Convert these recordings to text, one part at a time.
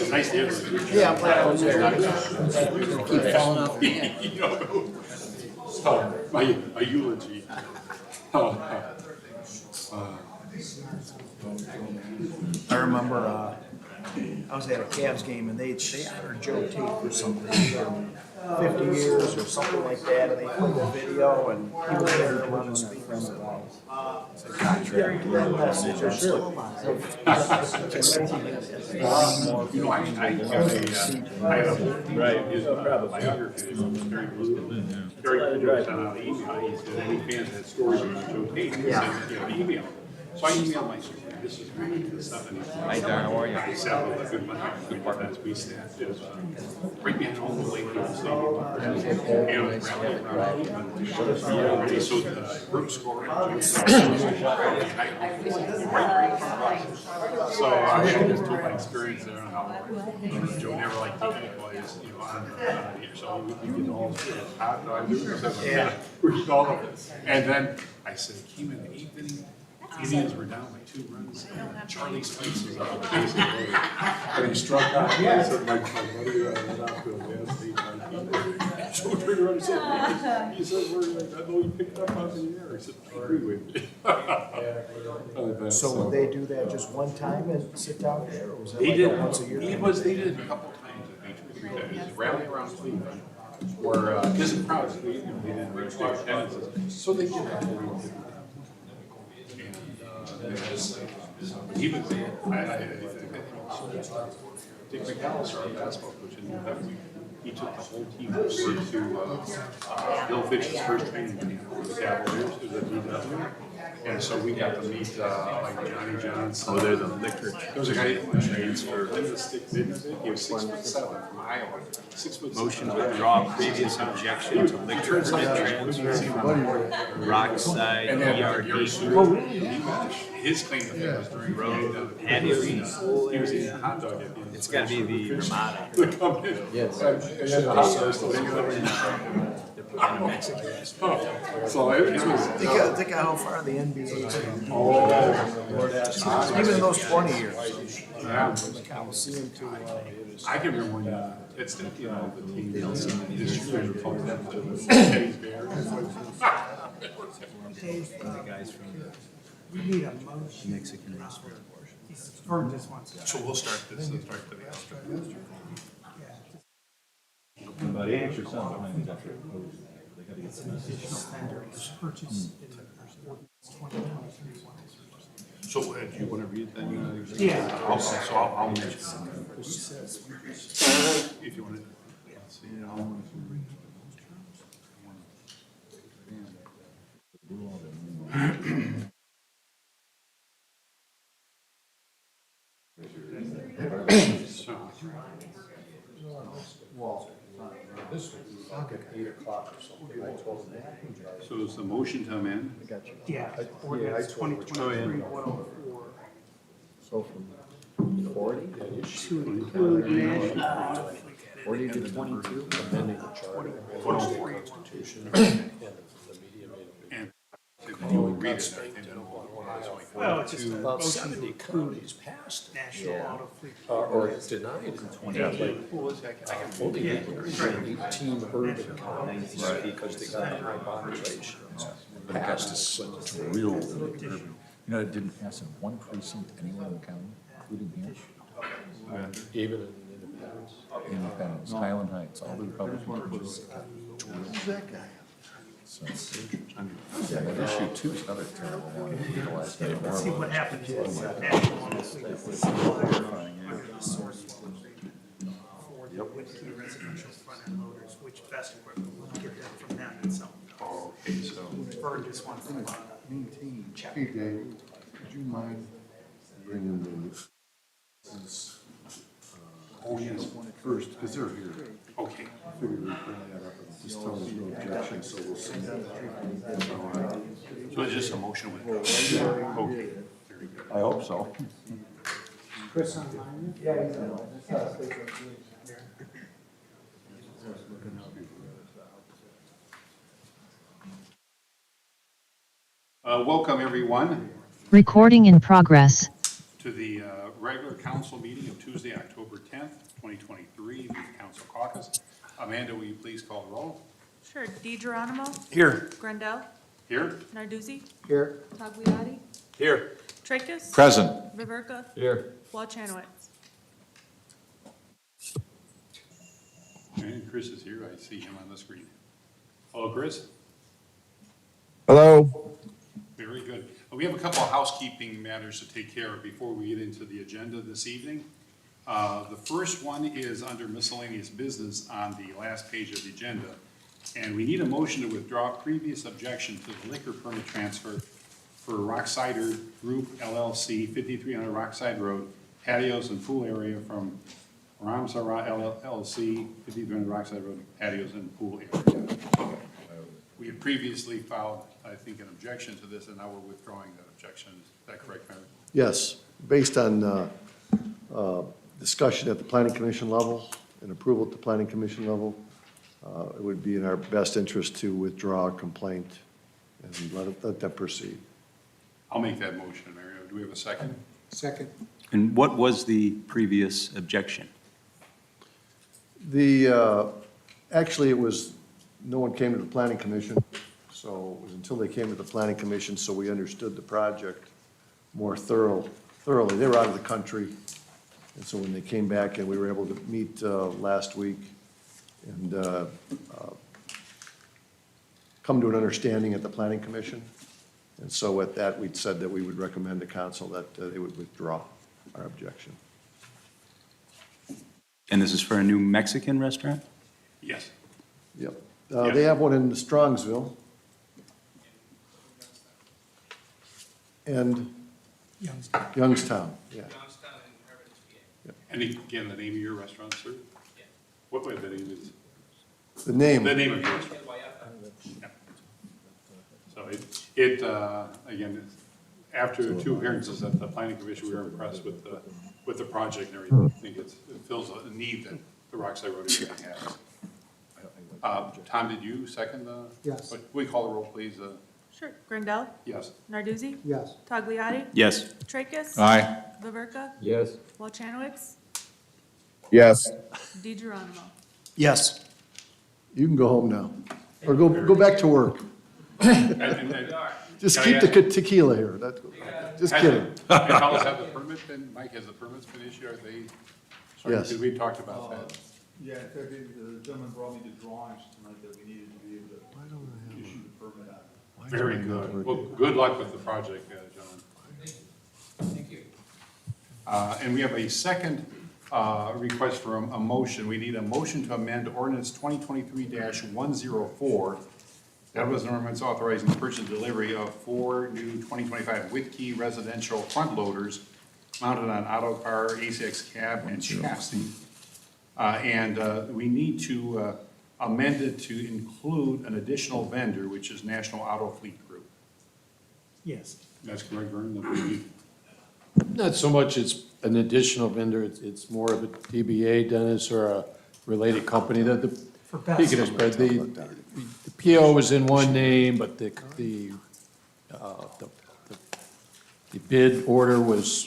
It's nice to hear this. Yeah, I'm glad I was there. Keep falling off. You know, so, my eulogy. I remember I was at a Cavs game and they honored Joe Tate for something, 50 years or something like that, and they played the video and he was there running speakers. Carry that message. I'm still alive. You know, I have a right. His biography is very blue. Very good. Email. He's got any fans that stories about Joe Tate. Email. So I emailed my story. This is really the stuff in Hi, Darren, how are you? I sat with a good money. Good part that's we staff is right behind all the late people stadium. And rally around. So the group scoring. So I just told my experience there and how Joe never liked taking plays, on here. So we did all this hot dogs. We did all of it. And then I said, it came in the eighth inning. Indians were down by 2 runs. Charlie Spice was out basically. And he struck out. I said, my buddy went out to a gas station. So we turned around and said, he said, we're like, I know you picked up on the air. I said, I agree with you. So would they do that just one time and sit down there, or was it They like did, a once a year? they did it a couple times, I think 2 or 3 times. Rally around Cleveland. Where, because the crowds, they didn't reach their attendances. So they did that. He was there. Dick McAllister, our basketball coach, he took the whole team over to Bill Fitch's first training camp with the Cavaliers, who was at DW. And so we got to meet like Johnny Johnson. Oh, they're the liquor. There was a guy that transferred. He was 6'7" from Iowa. 6 foot. Motion to withdraw previous objection to liquor transfer from Rockside ERD. His claim to fame was during Road the patio. he was eating a hot dog at the end. It's gotta be the Ramada. Yes. So it was. Think of how far the NBA's even in those 20 years. Yeah. Coliseum to I can remember when it's the team his shooters were called Teddy's Bear. The guys from the We need a motion. Mexican restaurant. For this one. So we'll start this and start the But answer something behind the gutter. They gotta get the message. Additional vendors purchase in ordinance 2023. So do you want to read then? Yeah. Okay, so I'll mention it. If you want to. This was like at 8 o'clock or something. I told him that. So it's the motion to amend? Yeah, I ordinance told him which 2023-104 So from 40? Yeah, you should. to include national 40 to 22? Amending the charter. The Constitution. And the media made a big. And you would read it. Well, it's just a About motion 70 to counties passed it. national auto fleet. Or denied in 20. Only 18 urban counties because they got the high populations. Passed it. It's real urban. You know, it didn't pass in one precinct anywhere in the county, including here. Even in Independence. Independence, Highland Heights, all the Republican churches. Who's that guy? So, yeah, that issue too is another terrible one. The last day of Let's see war. what happens with national auto fleet. For the Whiskey residential front end loaders, which best equipment, we'll get that from them and sell them. Okay, so. Bird just wants to check. Hey, Dave, would you mind bringing the, Oh, yes. first, because they're here. Okay. Figure we'd bring that up and just tell us no objection, so we'll send it. So it's just a motion with. Okay, very good. I hope so. Chris online? Welcome, everyone, Recording in progress. to the regular council meeting of Tuesday, October 10th, 2023, the council caucus. Amanda, will you please call the roll? Sure. DeGeronimo, Here. Grandel, Here? Narduzzi, Here. Tagliati, Here. Tracus. Present. Viverka, Here. Walchanowitz. And Chris is here. I see him on the screen. Hello, Chris. Hello. Very good. We have a couple of housekeeping matters to take care of before we get into the agenda this evening. The first one is under miscellaneous business on the last page of the agenda. And we need a motion to withdraw previous objection to the liquor permit transfer for Rocksider Group LLC, 5300 Rockside Road, patios and pool area from Ram Sarah LLC, 5300 Rockside Road, patios and pool area. We had previously filed, I think, an objection to this, and now we're withdrawing that objection. Is that correct, Mayor? Yes, based on discussion at the planning commission level and approval at the planning commission level, it would be in our best interest to withdraw a complaint and let that proceed. I'll make that motion, Mayor. Do we have a second? Second. And what was the previous objection? Actually, it was, no one came to the planning commission, so it was until they came to the planning commission, so we understood the project more thoroughly. They were out of the country, and so when they came back and we were able to meet last week and come to an understanding at the planning commission. And so at that, we'd said that we would recommend to council that they would withdraw our objection. And this is for a new Mexican restaurant? Yes. Yep. They have one in Strongsville. And Youngstown, yeah. And again, the name of your restaurant, sir? What the name is? The name, The name of your restaurant? Yeah. So again, after two appearances at the planning commission, we were impressed with the project and everything. I think it fills a need that the Rockside Road area has. Tom, did you second the? Yes. We call the roll, please. Sure. Grandel, Yes. Narduzzi, Yes. Tagliati, Yes. Tracus. Aye. Viverka, Yes. Walchanowitz, yes. DeGeronimo. Yes. You can go home now, or go back to work. Just keep the tequila here, just kidding. And fellas, have the permit been, Mike, has the permits been issued? Are they? Sorry, Yes. because we talked about that. Yeah, in fact, the gentleman brought me the drawings tonight that we needed to be able to issue the permit on. Very good. Well, good luck with the project, gentlemen. Thank you. And we have a second request for a motion. We need a motion to amend ordinance 2023-104. That was an ordinance authorizing the purchase and delivery of 4 new 2025 Whitkey residential front loaders mounted on auto car, ACX cab, and chassis. And we need to amend it to include an additional vendor, which is National Auto Fleet Group. Yes. That's correct, Vern? That would be- Not so much it's an additional vendor, it's more of a DBA, Dennis, or a related company that the, For he can explain, the PO was in one name, but the bid order was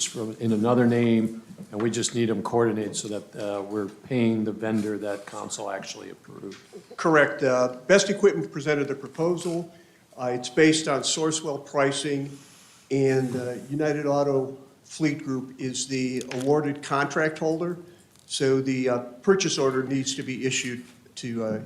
from, in another name, and we just need them coordinated so that we're paying the vendor that council actually approved. Correct. Best Equipment presented the proposal. It's based on Sourcewell pricing, and United Auto Fleet Group is the awarded contract holder. So the purchase order needs to be issued to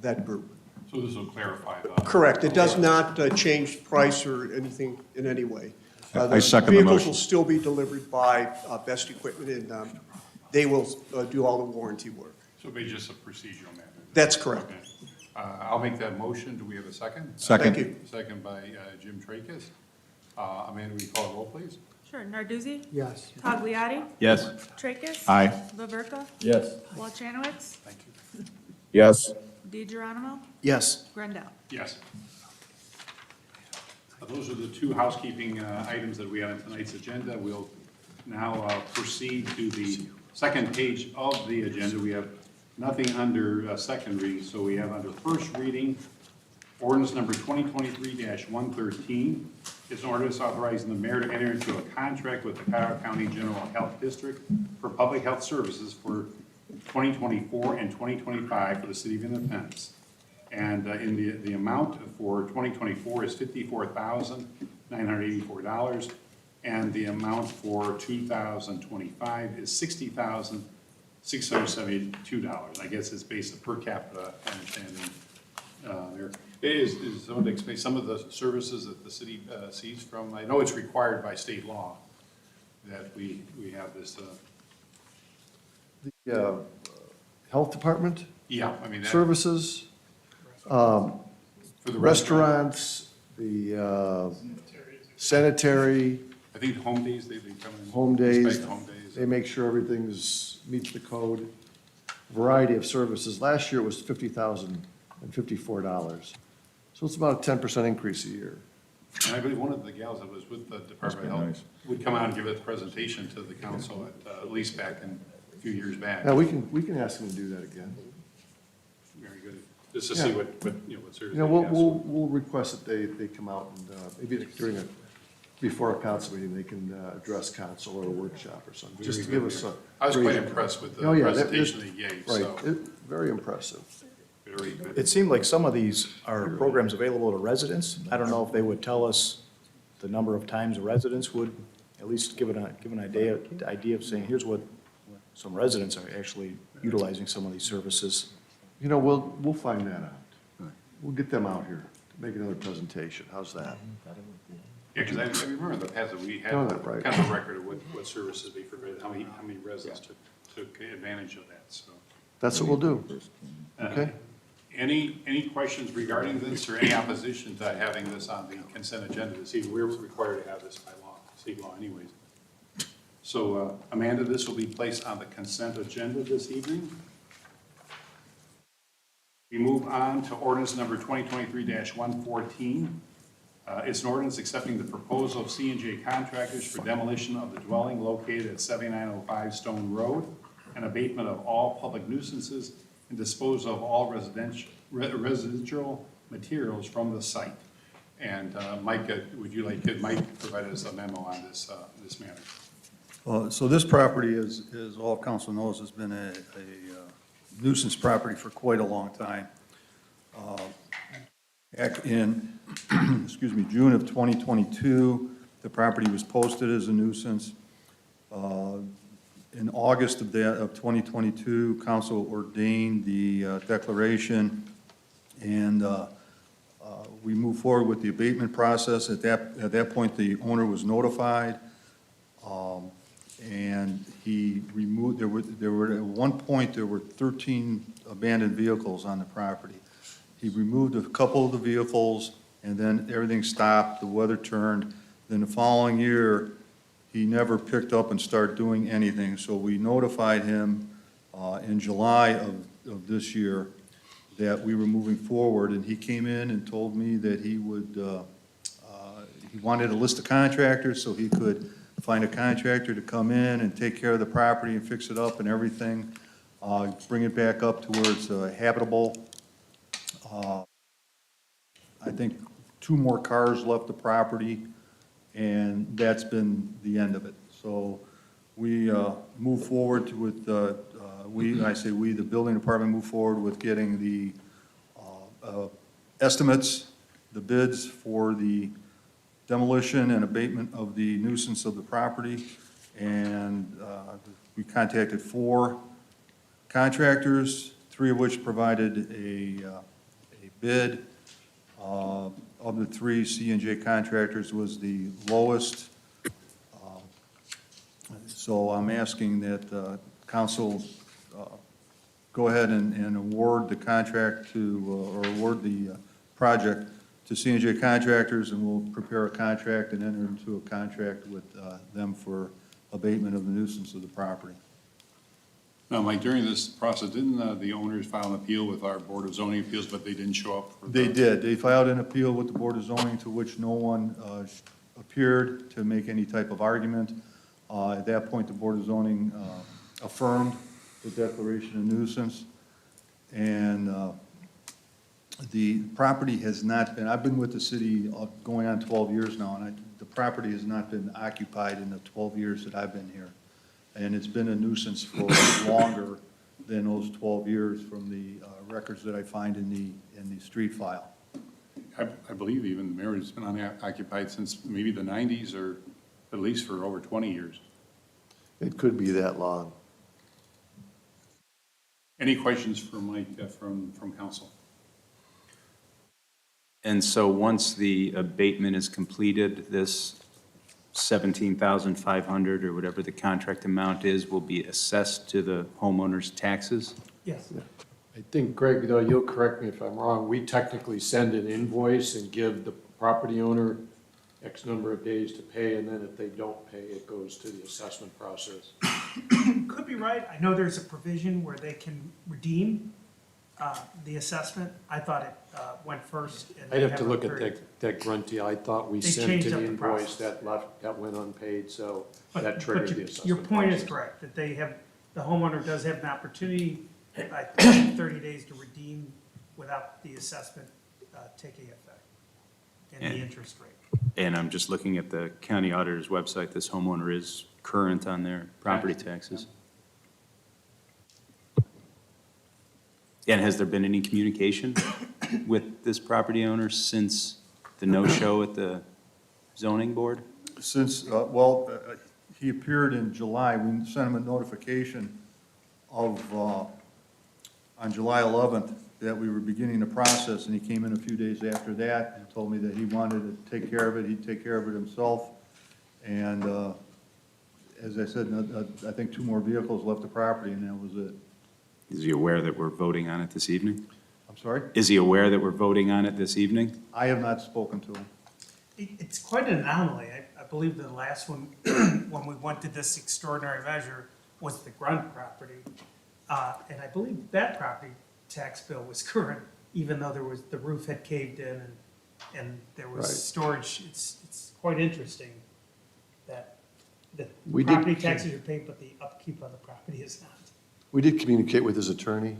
that group. So this will clarify the. Correct. It does not change price or anything in any way. I second the Vehicles motion. will still be delivered by Best Equipment, and they will do all the warranty work. So it'll be just a procedural matter. That's correct. Okay. I'll make that motion. Do we have a second? Second. Thank you. Second by Jim Tracus. Amanda, will you call the roll, please? Sure. Narduzzi, Yes. Tagliati, Yes. Tracus. Aye. Viverka, Yes. Walchanowitz, Thank you. Yes. DeGeronimo, Yes. Grandel. Yes. Those are the two housekeeping items that we have on tonight's agenda. We'll now proceed to the second page of the agenda. We have nothing under second reading, so we have under first reading, ordinance number 2023-113, It's an ordinance authorizing the mayor to enter into a contract with the Cuyahoga County General Health District for public health services for 2024 and 2025 for the city of Independence. And in the amount for 2024 is $54,984, and the amount for 2025 is $60,672. I guess it's based on per capita understanding there. It is someone to explain some of the services that the city sees from, I know it's required by state law that we have this, The health department, yeah, I mean, that, services, for the restaurants, the sanitary, I think home days, they come in. home days. inspect home days. They make sure everything's, meets the code. Variety of services. Last year it was $50,054. So it's about a 10% increase a year. And I believe one of the gals that was with the Department of Health would come out and give a presentation to the council at least back in a few years back. Yeah, we can ask them to do that again. Very good. Just to see Yeah. what services. You know, they have. we'll request that they come out and, maybe before a council meeting, they can, address council or a workshop or something, just to give us a. I was quite impressed with the Oh, yeah, presentation they gave, Right, so. very impressive. Very good. It seemed like some of these are programs available to residents. I don't know if they would tell us the number of times a residents would at least give an idea of saying, here's what some residents are actually utilizing some of these services. You know, we'll find that out. We'll get them out here to make another presentation. How's that? Yeah, because I remember in the past that we had No, that's right. kind of a record of what services they provided, how many residents took advantage of that, so. That's what we'll do. Okay? Any questions regarding this or any opposition to having this on the consent agenda this evening? We're required to have this by law, state law anyways. So Amanda, this will be placed on the consent agenda this evening. We move on to ordinance number 2023-114. It's an ordinance accepting the proposal of C&J Contractors for demolition of the dwelling located at 7905 Stone Road and abatement of all public nuisances and disposal of all residual materials from the site. And Mike, could Mike provide us a memo on this matter? So this property, as all council knows, has been a nuisance property for quite a long time. Back in, excuse me, June of 2022, the property was posted as a nuisance. In August of 2022, council ordained the declaration, and we moved forward with the abatement process. At that point, the owner was notified, and he removed. There were at one point there were 13 abandoned vehicles on the property. He removed a couple of the vehicles, and then everything stopped. The weather turned. Then the following year, he never picked up and started doing anything. So we notified him in July of this year that we were moving forward, and he came in and told me that he would, he wanted a list of contractors so he could find a contractor to come in and take care of the property and fix it up and everything, bring it back up to where it's habitable. I think 2 more cars left the property, and that's been the end of it. So we move forward with, the building department moved forward with getting the estimates, the bids for the demolition and abatement of the nuisance of the property. And we contacted 4 contractors, 3 of which provided a bid. Of the 3, C&J Contractors was the lowest. So I'm asking that council go ahead and award the contract to, or award the project to C&J Contractors, and we'll prepare a contract and enter into a contract with them for abatement of the nuisance of the property. Now, Mike, during this process, didn't the owners file an appeal with our Board of Zoning Appeals, but they didn't show up? They did. They filed an appeal with the Board of Zoning, to which no one appeared to make any type of argument. At that point, the Board of Zoning affirmed the declaration of nuisance. And the property has not been, I've been with the city going on 12 years now, and the property has not been occupied in the 12 years that I've been here. And it's been a nuisance for longer than those 12 years from the records that I find in the street file. I believe even the marriage has been unoccupied since maybe the 90s, or at least for over 20 years. It could be that long. Any questions for Mike from council? And so once the abatement is completed, this 17,500 or whatever the contract amount is will be assessed to the homeowner's taxes? Yes. I think, Greg, though, you'll correct me if I'm wrong, we technically send an invoice and give the property owner X number of days to pay, and then if they don't pay, it goes to the assessment process. Could be right. I know there's a provision where they can redeem the assessment. I thought it went first. and I'd have to they look a at period. that grunt deal. I thought we They sent changed an up the invoice process. that went unpaid, so But- that but triggered the your- assessment. Your point is process. correct, that the homeowner does have an opportunity, I think, 30 days to redeem without the assessment taking effect and the And- interest rate. And I'm just looking at the county auditor's website, this homeowner is current on their property taxes. And has there been any communication with this property owner since the no-show at the zoning board? Since, he appeared in July, we sent him a notification of, on July 11th, that we were beginning the process, and he came in a few days after that and told me that he wanted to take care of it, he'd take care of it himself. And, as I said, I think 2 more vehicles left the property, and that was it. Is he aware that we're voting on it this evening? I'm sorry? Is he aware that we're voting on it this evening? I have not spoken to him. It's quite an anomaly. I believe the last one, when we went to this extraordinary measure, was the Grunt property. And I believe that property tax bill was current, even though the roof had caved in and there was Right. storage. It's quite interesting that the We did- property taxes are paid, but the upkeep on the property is not. We did communicate with his attorney.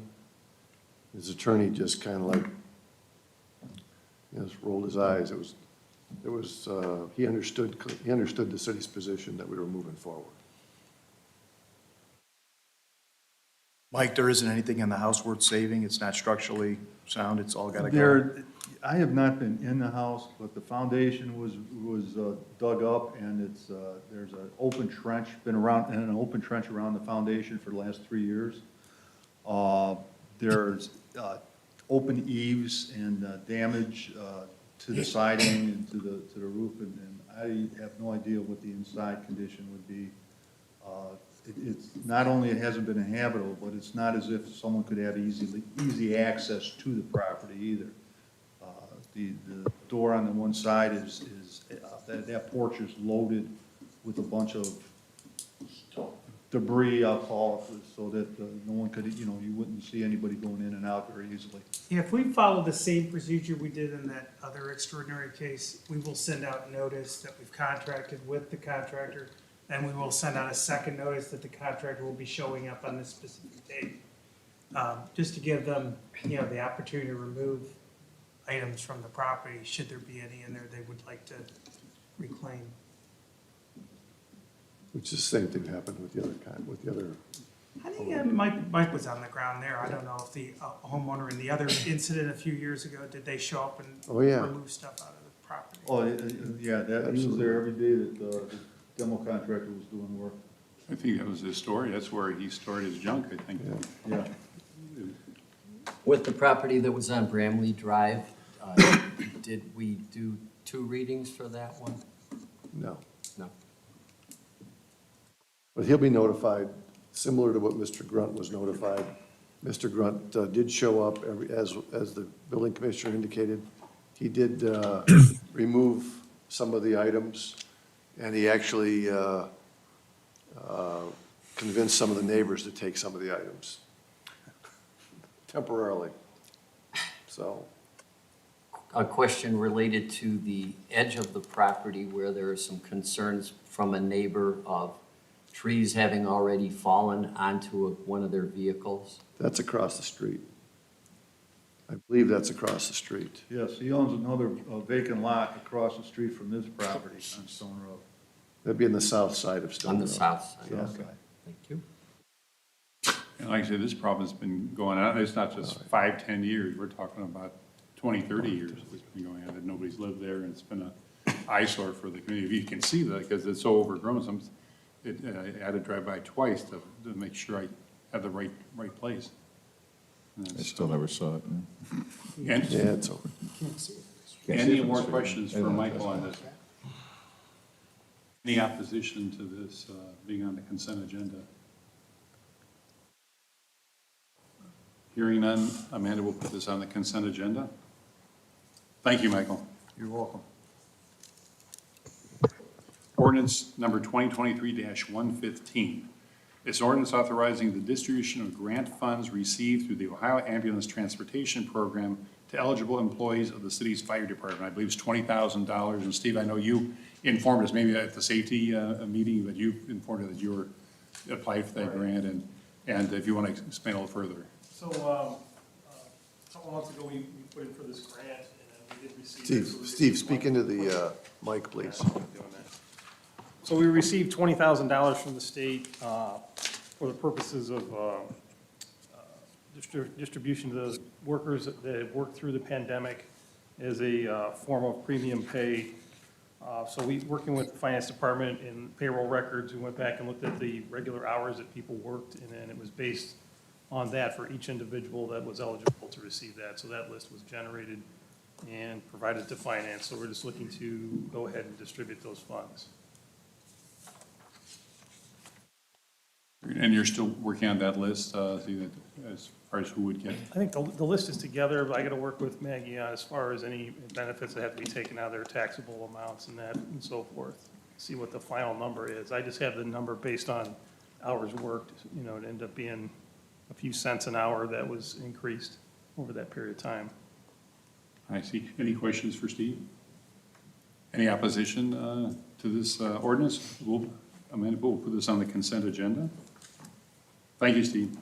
His attorney just kind of like, just rolled his eyes. He understood the city's position that we were moving forward. Mike, there isn't anything in the house worth saving? It's not structurally sound, it's all gotta go? There, I have not been in the house, but the foundation was dug up, and there's an open trench, been around, and an open trench around the foundation for the last 3 years. There's open eaves and damage to the siding and to the roof, and I have no idea what the inside condition would be. It's not only it hasn't been inhabitable, but it's not as if someone could have easy access to the property either. The door on the one side that porch is loaded with a bunch of debris, I'll call it, so that no one could, you wouldn't see anybody going in and out very easily. Yeah, if we follow the same procedure we did in that other extraordinary case, we will send out notice that we've contracted with the contractor, and we will send out a second notice that the contractor will be showing up on this specific date. Just to give them, the opportunity to remove items from the property, should there be any in there they would like to reclaim. Which is the same thing happened with the other. I think Mike was on the ground there. I don't know if the homeowner in the other incident a few years ago, did they show up and Oh, yeah. remove stuff out of the property? Oh, yeah, he was there every day that the demo contractor was doing work. I think that was his story. That's where he stored his junk, I think. Yeah. With the property that was on Bramley Drive, did we do 2 readings for that one? No. No. But he'll be notified, similar to what Mr. Grunt was notified. Mr. Grunt did show up, as the building commissioner indicated. He did remove some of the items, and he actually convinced some of the neighbors to take some of the items temporarily. So, A question related to the edge of the property where there are some concerns from a neighbor of trees having already fallen onto one of their vehicles. that's across the street. I believe that's across the street. Yes, he owns another vacant lot across the street from this property on Stone Road. That'd be on the south side of Stone On Road. the south side. Yeah. Okay. Thank you. And like I said, this problem's been going on, it's not just 5, 10 years, we're talking about 20, 30 years it's been going on, that nobody's lived there, and it's been a eyesore for the community. You can see that, because it's so overgrown, I had to drive by twice to make sure I had the right place. And I it's- still never saw it. And Yeah, it's over. any more questions for Michael on this? Any opposition to this being on the consent agenda? Hearing none, Amanda will put this on the consent agenda. Thank you, Michael. You're welcome. Ordinance number 2023-115. It's ordinance authorizing the distribution of grant funds received through the Ohio Ambulance Transportation Program to eligible employees of the city's fire department. I believe it's $20,000. And Steve, I know you informed us, maybe at the safety meeting, that you informed us that you were applied for that grant, and if you want to explain a little further. So, a couple months ago, we put in for this grant, and we did receive. Steve, speak into the mic, please. So we received $20,000 from the state for the purposes of distribution to those workers that have worked through the pandemic as a form of premium pay. So we, working with the finance department and payroll records, we went back and looked at the regular hours that people worked, and then it was based on that for each individual that was eligible to receive that. So that list was generated and provided to finance. So we're just looking to go ahead and distribute those funds. And you're still working on that list, see that as far as who would get? I think the list is together, but I got to work with Maggie on as far as any benefits that have to be taken out of their taxable amounts and that and so forth. See what the final number is. I just have the number based on hours worked, you know, it ended up being a few cents an hour that was increased over that period of time. I see. Any questions for Steve? Any opposition to this ordinance? Amanda, we'll put this on the consent agenda. Thank you, Steve.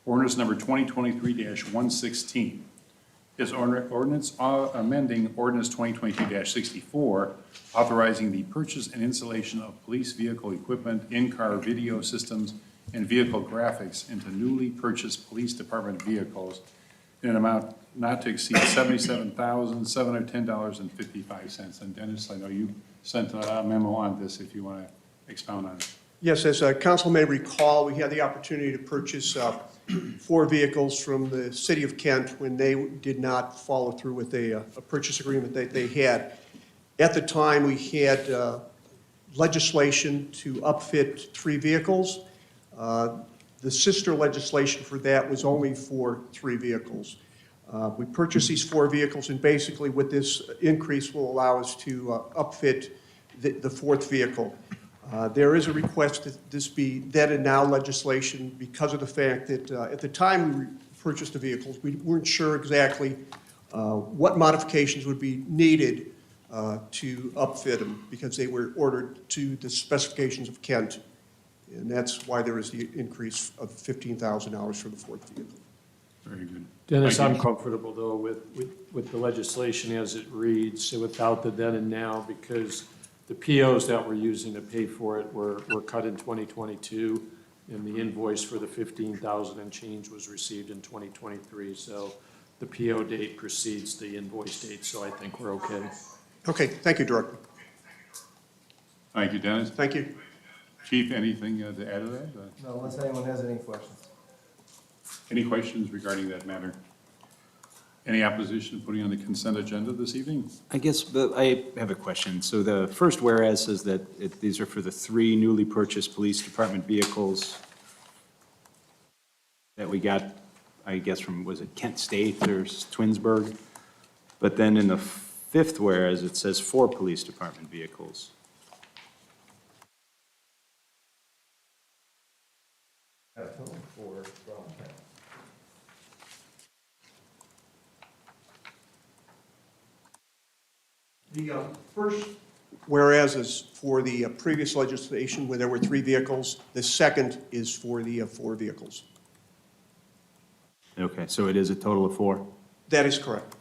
Ordinance number 2023-116 is ordinance amending ordinance 2022-64, authorizing the purchase and installation of police vehicle equipment, in-car video systems, and vehicle graphics into newly purchased police department vehicles in an amount not to exceed $77,710.55. And Dennis, I know you sent a memo on this, if you want to expound on it. Yes, as council may recall, we had the opportunity to purchase 4 vehicles from the city of Kent when they did not follow through with a purchase agreement that they had. At the time, we had legislation to upfit 3 vehicles. The sister legislation for that was only for 3 vehicles. We purchased these 4 vehicles, and basically what this increase will allow us to upfit the 4th vehicle. There is a request that this be then and now legislation because of the fact that at the time we purchased the vehicles, we weren't sure exactly what modifications would be needed to upfit them because they were ordered to the specifications of Kent. And that's why there is the increase of $15,000 for the 4th vehicle. Very good. Dennis, Thank I'm you. comfortable though with the legislation as it reads, without the then and now, because the POs that we're using to pay for it were cut in 2022, and the invoice for the 15,000 and change was received in 2023. So the PO date precedes the invoice date, so I think we're okay. Okay, thank you, Director. Thank you, Dennis. Thank you. Chief, anything to add to that? No, unless anyone has any questions. Any questions regarding that matter? Any opposition to putting on the consent agenda this evening? I guess, but I have a question. So the first whereas says that these are for the 3 newly purchased police department vehicles that we got, I guess, from, was it Kent State or Twinsburg? But then in the 5th whereas, it says 4 police department vehicles. The first whereas is for the previous legislation where there were 3 vehicles. The second is for the 4 vehicles. Okay, so it is a total of 4? That is correct.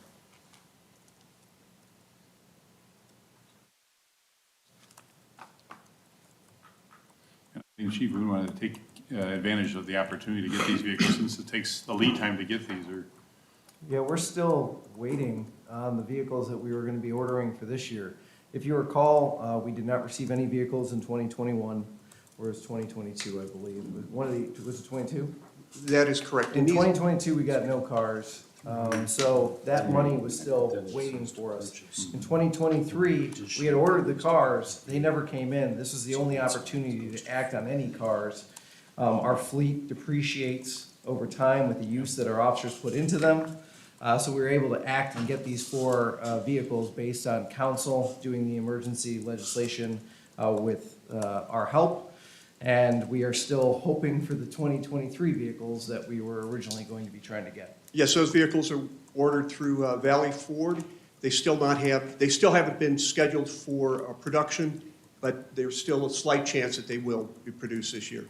I think, Chief, we want to take advantage of the opportunity to get these vehicles since it takes the lead time to get these, or Yeah, we're still waiting on the vehicles that we were gonna be ordering for this year. If you recall, we did not receive any vehicles in 2021, whereas 2022, I believe. Was it 22? That is correct. In And these- 2022, we got no cars, so that money was still waiting for us. In 2023, we had ordered the cars, they never came in. This was the only opportunity to act on any cars. Our fleet depreciates over time with the use that our officers put into them. So we were able to act and get these 4 vehicles based on council doing the emergency legislation with our help. And we are still hoping for the 2023 vehicles that we were originally going to be trying to get. Yes, those vehicles are ordered through Valley Ford. They still haven't been scheduled for production, but there's still a slight chance that they will be produced this year.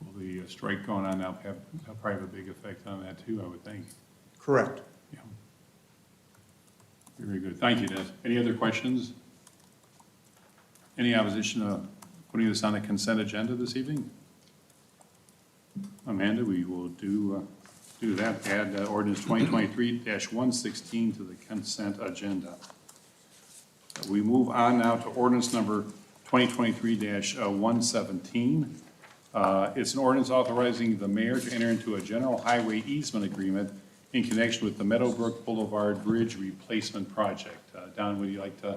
will the strike going on now have probably have a big effect on that too, I would think. Correct. Yeah. Very good. Thank you, Des. Any other questions? Any opposition to putting this on the consent agenda this evening? Amanda, we will do that. Add ordinance 2023-116 to the consent agenda. We move on now to ordinance number 2023-117. It's an ordinance authorizing the mayor to enter into a general highway easement agreement in connection with the Meadowbrook Boulevard Bridge Replacement Project. Don, would you like to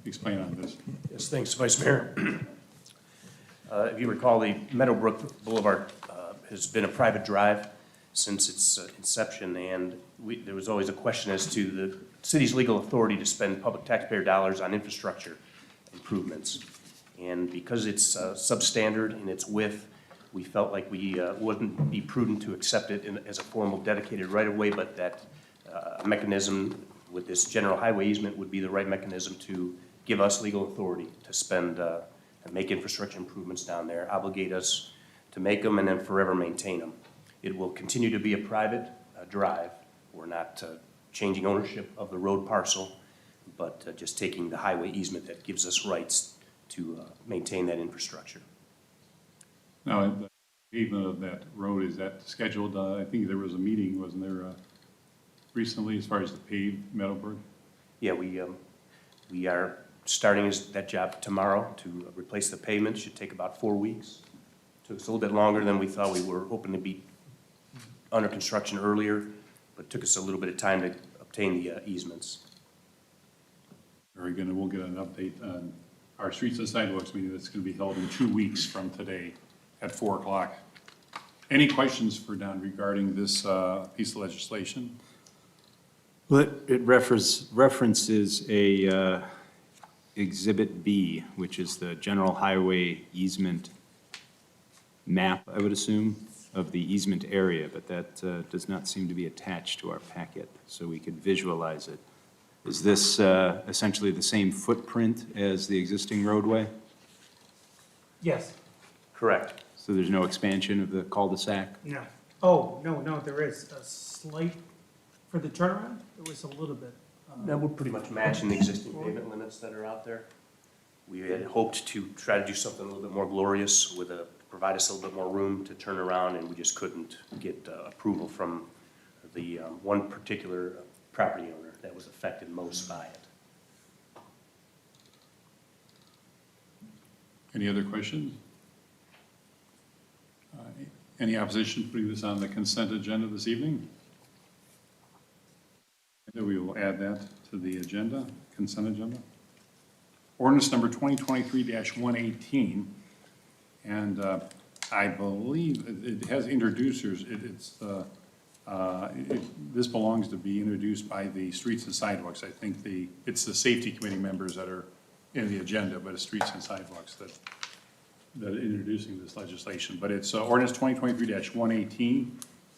explain on this? Yes, thanks, Vice Mayor. If you recall, the Meadowbrook Boulevard has been a private drive since its inception, and there was always a question as to the city's legal authority to spend public taxpayer dollars on infrastructure improvements. And because it's substandard in its width, we felt like we wouldn't be prudent to accept it as a formal dedicated right-of-way, but that a mechanism with this general highway easement would be the right mechanism to give us legal authority to spend and make infrastructure improvements down there, obligate us to make them, and then forever maintain them. It will continue to be a private drive. We're not changing ownership of the road parcel, but just taking the highway easement that gives us rights to maintain that infrastructure. Now, the pavement of that road, is that scheduled? I think there was a meeting, wasn't there, recently as far as the paved Meadowbrook? Yeah, we are starting that job tomorrow to replace the pavement. Should take about 4 weeks. Took us a little bit longer than we thought. We were hoping to be under construction earlier, but took us a little bit of time to obtain the easements. Very good, and we'll get an update on our Streets and Sidewalks meeting that's going to be held in 2 weeks from today at 4 o'clock. Any questions for Don regarding this piece of legislation? Well, it references a Exhibit B, which is the general highway easement map, I would assume, of the easement area, but that does not seem to be attached to our packet, so we could visualize it. Is this essentially the same footprint as the existing roadway? Yes. Correct. So there's no expansion of the cul-de-sac? No. Oh, no, there is a slight, for the turnaround, it was a little bit. That would pretty much match in the existing pavement limits that are out there. We had hoped to try to do something a little bit more glorious provide us a little bit more room to turn around, and we just couldn't get approval from the one particular property owner that was affected most by it. Any other questions? Any opposition to putting this on the consent agenda this evening? And we will add that to the agenda, consent agenda. Ordinance number 2023-118, and I believe it has introducers. This belongs to be introduced by the Streets and Sidewalks. I think it's the safety committee members that are in the agenda, but it's Streets and Sidewalks that are introducing this legislation. But it's ordinance 2023-118.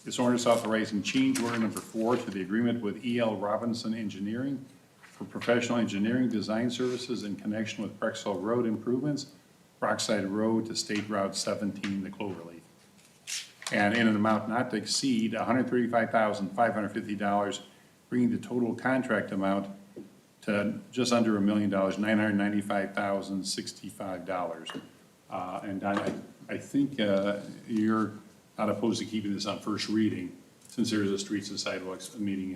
It's ordinance authorizing change order number 4 to the agreement with E.L. Robinson Engineering for professional engineering design services in connection with Prexel Road improvements, Rockside Road to State Route 17, the Cloverleaf. and in an amount not to exceed $135,550, bringing the total contract amount to just under $1 million, $995,065. And Don, I think you're not opposed to keeping this on first reading, since there's a Streets and Sidewalks meeting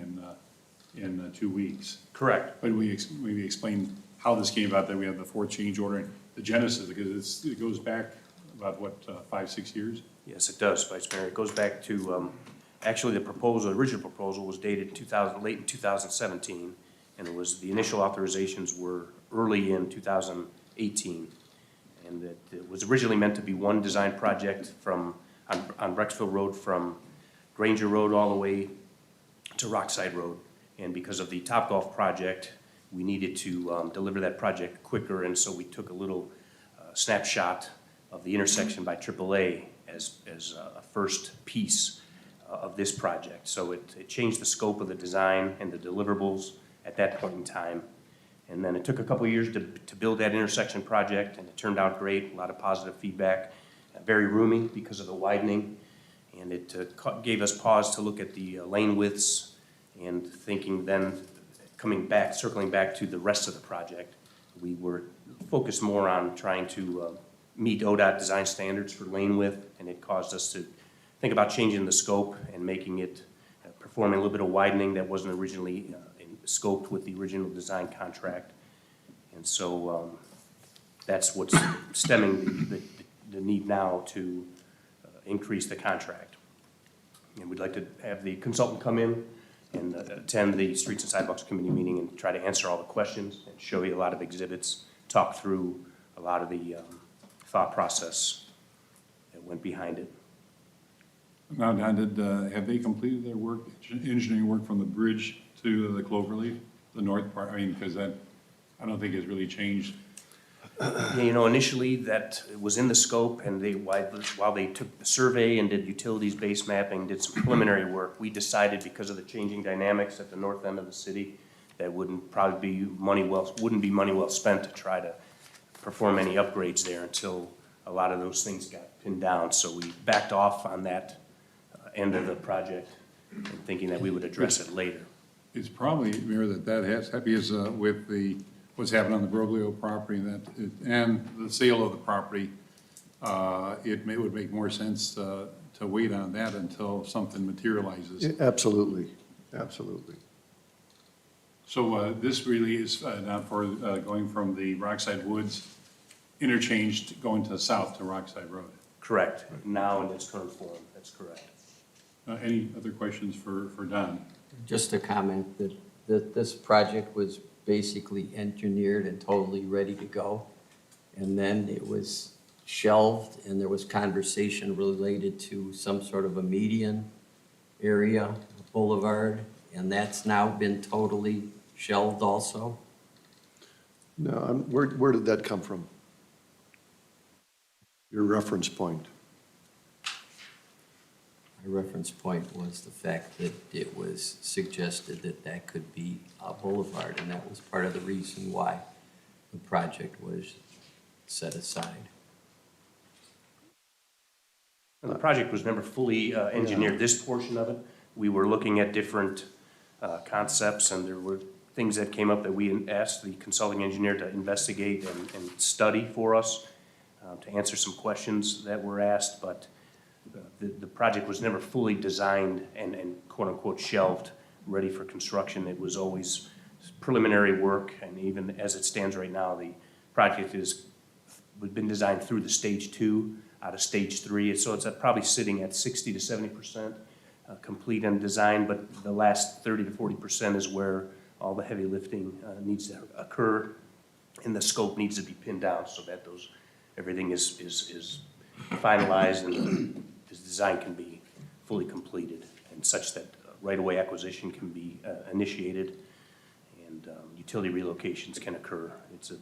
in 2 weeks. Correct. But maybe explain how this came about, that we have the fourth change order and the genesis, because it goes back about, what, 5, 6 years? Yes, it does, Vice Mayor. It goes back to, actually, the original proposal was dated late in 2017, and the initial authorizations were early in 2018. And that it was originally meant to be one design project on Rexville Road from Granger Road all the way to Rockside Road. And because of the Topgolf project, we needed to deliver that project quicker, and so we took a little snapshot of the intersection by AAA as a first piece of this project. So it changed the scope of the design and the deliverables at that point in time. And then it took a couple of years to build that intersection project, and it turned out great, a lot of positive feedback, very roomy because of the widening. And it gave us pause to look at the lane widths, and thinking then, circling back to the rest of the project, we were focused more on trying to meet ODOT design standards for lane width, and it caused us to think about changing the scope and making it, performing a little bit of widening that wasn't originally scoped with the original design contract. And so that's what's stemming the need now to increase the contract. And we'd like to have the consultant come in and attend the Streets and Sidewalks Committee meeting and try to answer all the questions and show you a lot of exhibits, talk through a lot of the thought process that went behind it. Now, Don, have they completed their work, engineering work from the bridge to the Cloverleaf, the north part? I mean, because that, I don't think has really changed. Yeah, you know, initially that was in the scope, and while they took the survey and did utilities based mapping, did some preliminary work, we decided because of the changing dynamics at the north end of the city, that wouldn't be money well spent to try to perform any upgrades there until a lot of those things got pinned down. So we backed off on that end of the project, and thinking that we would address it later. It's probably, Mayor, that has, because with what's happened on the Broglio property and the sale of the property, it would make more sense to wait on that until something materializes. Absolutely, absolutely. So this really is not for going from the Rockside Woods interchange going to south to Rockside Road. Correct. Now in its current form, that's correct. Any other questions for Don? Just a comment that this project was basically engineered and totally ready to go. And then it was shelved, and there was conversation related to some sort of a median area, a boulevard, and that's now been totally shelved also. No, where did that come from? Your reference point? My reference point was the fact that it was suggested that that could be a boulevard, and that was part of the reason why the project was set aside. And the project was never fully engineered, this portion of it. We were looking at different concepts, and there were things that came up that we asked the consulting engineer to investigate and study for us, to answer some questions that were asked, but the project was never fully designed and quote-unquote shelved, ready for construction. It was always preliminary work, and even as it stands right now, the project has been designed through the stage 2 out of stage 3, so it's probably sitting at 60 to 70% complete and designed, but the last 30 to 40% is where all the heavy lifting needs to occur, and the scope needs to be pinned down so that everything is finalized and the design can be fully completed, and such that right-of-way acquisition can be initiated and utility relocations can occur.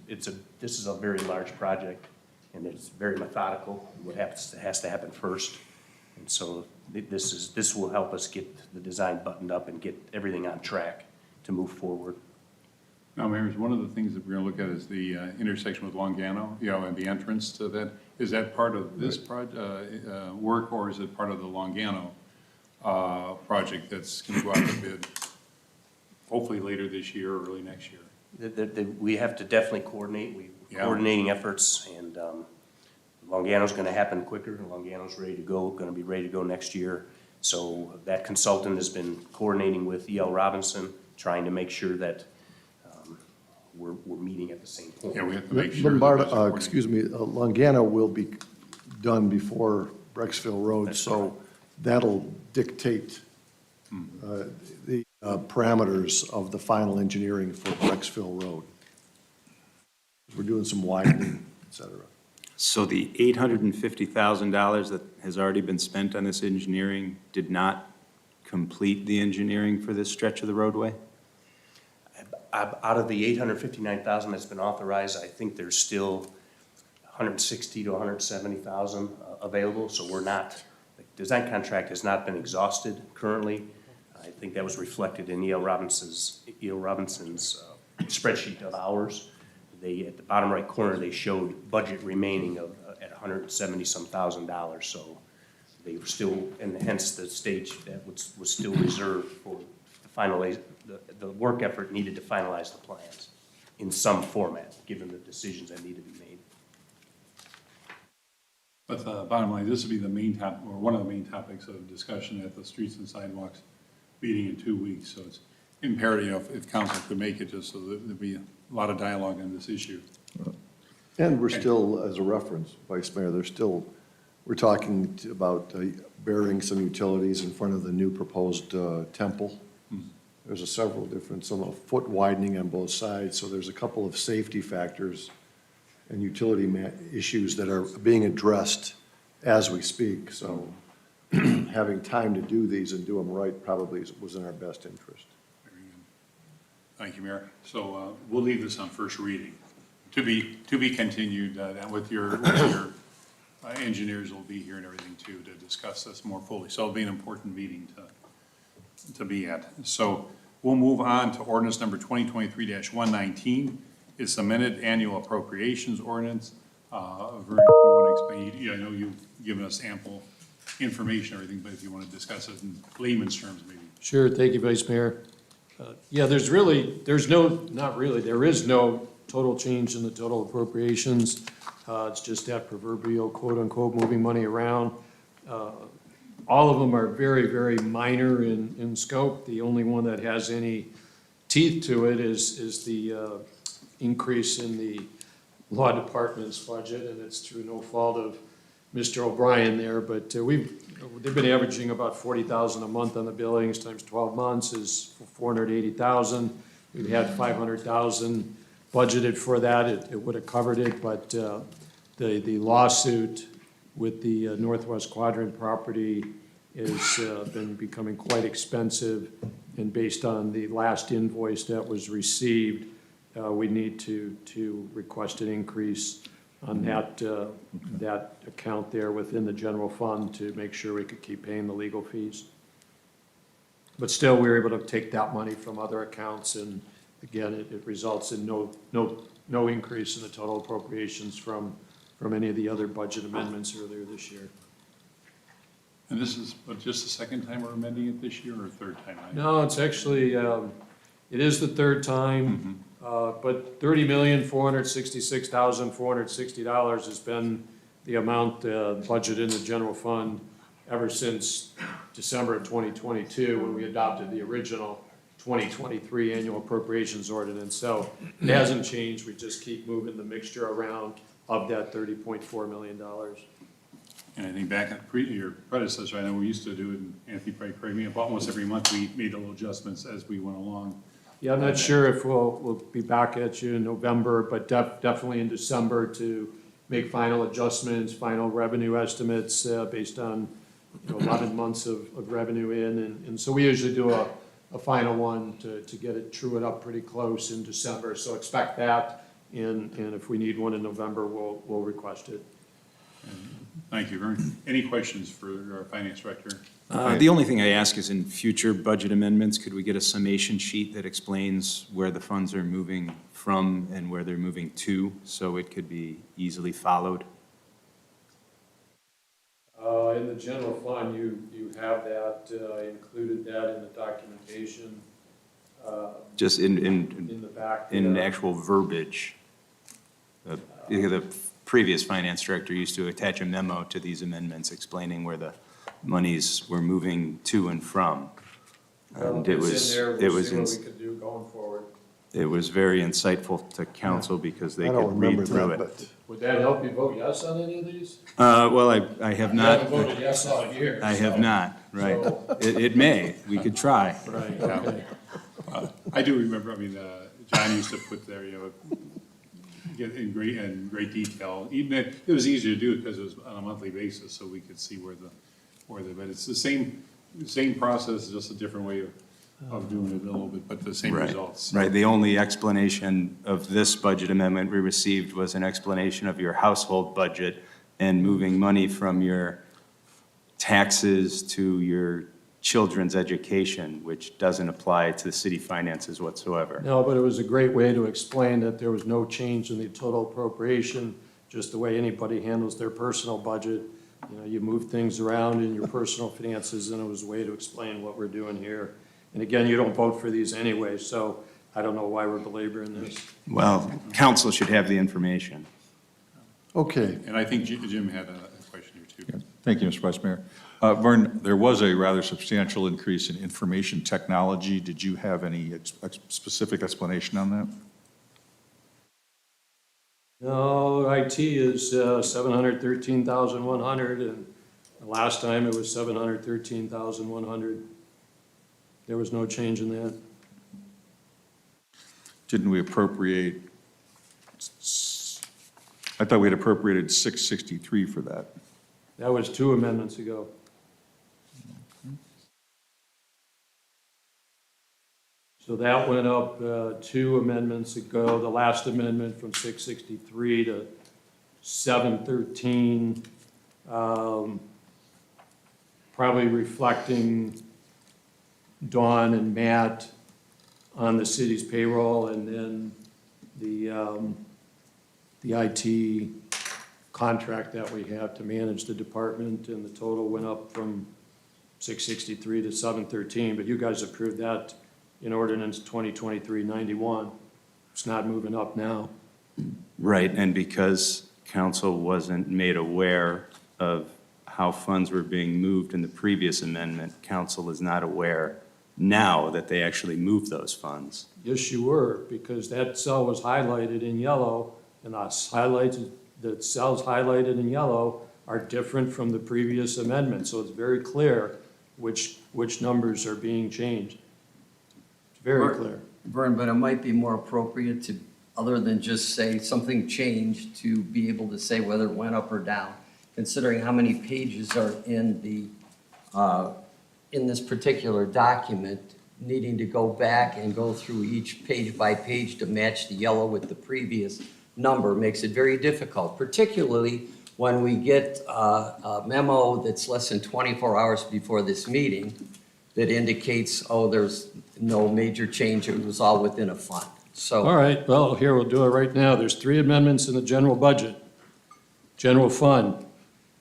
This is a very large project, and it's very methodical. What has to happen first, and so this will help us get the design buttoned up and get everything on track to move forward. Now, Mayor, one of the things that we're going to look at is the intersection with Longano, and the entrance to that. Is that part of this work, or is it part of the Longano project that's going to go out to bid hopefully later this year or early next year? We have to definitely coordinate, Yeah. coordinating efforts, and Longano's gonna happen quicker, Longano's ready to go, gonna be ready to go next year. So that consultant has been coordinating with E.L. Robinson, trying to make sure that we're meeting at the same point. Yeah, we have to make sure. that Lombardo, there's a coordination. excuse me, Longano will be done before Brecksville Road, That's so that'll dictate the parameters of the final engineering for Brecksville Road. We're doing some widening, et cetera. So the $850,000 that has already been spent on this engineering did not complete the engineering for this stretch of the roadway? Out of the $859,000 that's been authorized, I think there's still $160,000 to $170,000 available, so we're not, the design contract has not been exhausted currently. I think that was reflected in E.L. Robinson's spreadsheet of hours. They, at the bottom right corner, they showed budget remaining of, at $170-some thousand, so they were still, and hence the stage that was still reserved for the finalize, the work effort needed to finalize the plans in some format, given the decisions that need to be made. But the bottom line, this will be the main topic, or one of the main topics of discussion at the Streets and Sidewalks meeting in 2 weeks. So it's imperative if council could make it, just so that there'd be a lot of dialogue on this issue. And we're still, as a reference, Vice Mayor, we're talking about burying some utilities in front of the new proposed temple. There's several different, some foot widening on both sides, so there's a couple of safety factors and utility issues that are being addressed as we speak. So having time to do these and do them right probably was in our best interest. Very good. Thank you, Mayor. So we'll leave this on first reading. To be continued, with your engineers will be here and everything too, to discuss this more fully. So it'll be an important meeting to be at. So we'll move on to ordinance number 2023-119. It's amended annual appropriations ordinance. Vern, if you want to explain, I know you've given us ample information and everything, but if you want to discuss it in layman's terms, maybe. Sure, thank you, Vice Mayor. Yeah, there is no total change in the total appropriations. It's just that proverbial quote-unquote moving money around. All of them are very, very minor in scope. The only one that has any teeth to it is the increase in the law department's budget, and it's through no fault of Mr. O'Brien there, but they've been averaging about $40,000 a month on the billings times 12 months is $480,000. We've had $500,000 budgeted for that. It would have covered it, but the lawsuit with the Northwest Quadrant property has been becoming quite expensive, and based on the last invoice that was received, we need to request an increase on that account there within the general fund to make sure we could keep paying the legal fees. But still, we were able to take that money from other accounts, and again, it results in no increase in the total appropriations from any of the other budget amendments earlier this year. And this is just the second time we're amending it this year, or third time? No, it's actually, it is the third time, but $30,466,460 has been the amount budgeted in the general fund ever since December of 2022, when we adopted the original 2023 annual appropriations ordinance. So it hasn't changed. We just keep moving the mixture around of that $30.4 million. And I think back at your predecessor, I know we used to do it, and Anthony probably correct me, almost every month we made a little adjustments as we went along. Yeah, I'm not sure if we'll be back at you in November, but definitely in December to make final adjustments, final revenue estimates based on 11 months of revenue in. And so we usually do a final one to get it, true it up pretty close in December. So expect that, and if we need one in November, we'll request it. Thank you, Vern. Any questions for our finance director? The only thing I ask is in future budget amendments, could we get a summation sheet that explains where the funds are moving from and where they're moving to, so it could be easily followed? in the general fund, you have that, included that in the documentation, Just in the back there. in actual verbiage. The previous finance director used to attach a memo to these amendments explaining where the monies were moving to and from. And it It's was, in there, it we'll was, see what we ins- could do going forward. it was very insightful to council because they I don't could read remember through that, it. but Would that help you vote yes on any of these? Well, I have You not, haven't voted yes all year. I have so- not, right. So- It may, we could try. Right, okay. I do remember, I mean, John used to put there, get in great detail. Even if, it was easier to do it because it was on a monthly basis, so we could see but it's the same process, just a different way of doing it a little bit, but the same Right, results. right. The only explanation of this budget amendment we received was an explanation of your household budget and moving money from your taxes to your children's education, which doesn't apply to the city finances whatsoever. No, but it was a great way to explain that there was no change in the total appropriation, just the way anybody handles their personal budget. You move things around in your personal finances, and it was a way to explain what we're doing here. And again, you don't vote for these anyway, so I don't know why we're belaboring this. Well, council should have the information. okay. And I think Jim had a question here too. Thank you, Mr. Vice Mayor. Vern, there was a rather substantial increase in information technology. Did you have any specific explanation on that? No, IT is 713,100, and the last time it was 713,100. There was no change in that. Didn't we appropriate, I thought we had appropriated 663 for that. That was 2 amendments ago. So that went up 2 amendments ago, the last amendment from 663 to 713, probably reflecting Dawn and Matt on the city's payroll, and then the IT contract that we have to manage the department, and the total went up from 663 to 713, but you guys approved that in ordinance 2023-91. It's not moving up now. Right, and because council wasn't made aware of how funds were being moved in the previous amendment, council is not aware now that they actually moved those funds. Yes, you were, because that cell was highlighted in yellow, and the cells highlighted in yellow are different from the previous amendment, so it's very clear which numbers are being changed. It's very clear. Vern, but it might be more appropriate to, other than just say something changed, to be able to say whether it went up or down, considering how many pages are in this particular document, needing to go back and go through each page by page to match the yellow with the previous number makes it very difficult, particularly when we get a memo that's less than 24 hours before this meeting that indicates, oh, there's no major change, it was all within a fund. So. All right, well, here, we'll do it right now. There's 3 amendments in the general budget. General fund.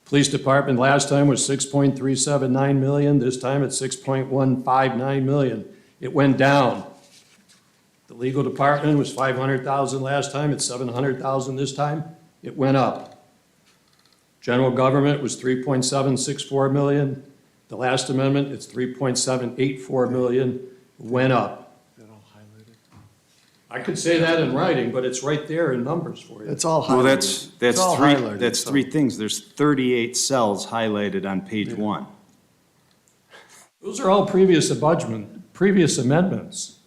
Police department last time was 6.379 million, this time it's 6.159 million. It went down. The legal department was 500,000 last time, it's 700,000 this time. It went up. General government was 3.764 million. The last amendment, it's 3.784 million, went up. I could say that in writing, but it's right there in numbers for you. It's all highlighted. Well, It's all highlighted, that's so- 3 things. There's 38 cells highlighted on page 1. Those are all previous amendments.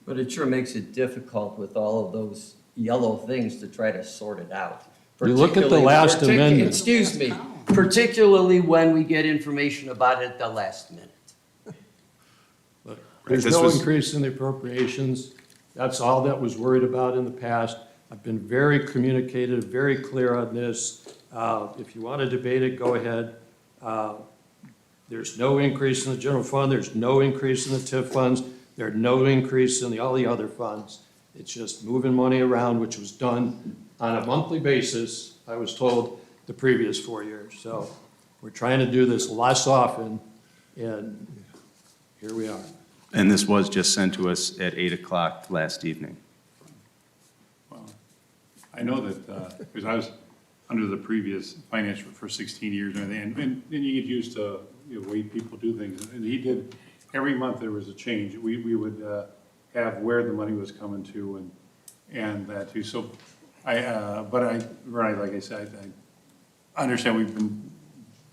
But it sure makes it difficult with all of those yellow things to try to sort it out. You look at the last amendment. Excuse me, particularly when we get information about it at the last minute. There's This no was- increase in the appropriations. That's all that was worried about in the past. I've been very communicative, very clear on this. If you want to debate it, go ahead. There's no increase in the general fund, there's no increase in the TIF funds, there's no increase in all the other funds. It's just moving money around, which was done on a monthly basis, I was told, the previous 4 years. So We're trying to do this less often, and here we are. And this was just sent to us at 8 o'clock last evening. I know that, because I was under the previous finance for 16 years and everything, and you get used to, the way people do things. And he did, every month there was a change. We would have where the money was coming to and that too. So right, like I said, I understand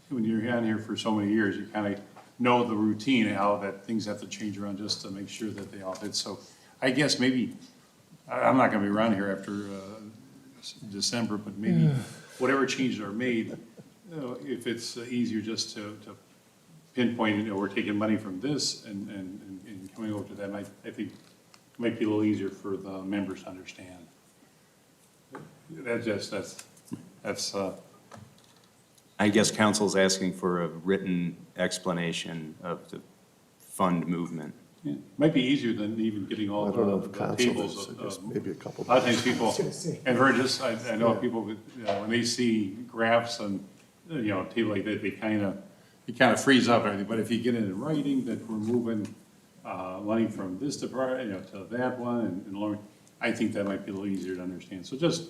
when you're on here for so many years, you kind of know the routine, how that things have to change around just to make sure that they all fit. So I guess maybe, I'm not gonna be around here after December, but maybe whatever changes are made, if it's easier just to pinpoint, we're taking money from this and coming over to that, I think it might be a little easier for the members to understand. That's I guess council's asking for a written explanation of the fund movement. yeah, might be easier than even getting all I don't know the if council tables is, I of. guess maybe a couple. A lot of times people, and we're just, I know people, when they see graphs and, table like that, they kind of freeze up everything. But if you get it in writing that we're moving money from this department, to that one and lowering, I think that might be a little easier to understand. So just,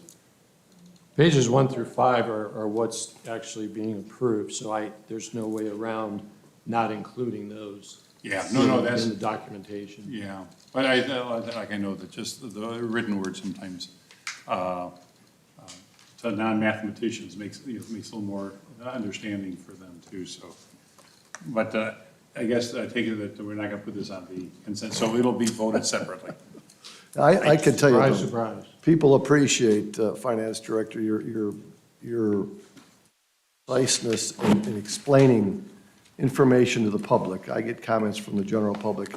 Pages 1 through 5 are what's actually being approved, so there's no way around not including those. yeah, no, that's, In the documentation. yeah. But I know that just the written word sometimes, to non-mathematicians makes a little more understanding for them too, so. But I guess I take it that we're not gonna put this on the consent, so it'll be voted separately. I can tell you, Surprise, though, surprise. people appreciate, Finance Director, your preciseness in explaining information to the public. I get comments from the general public,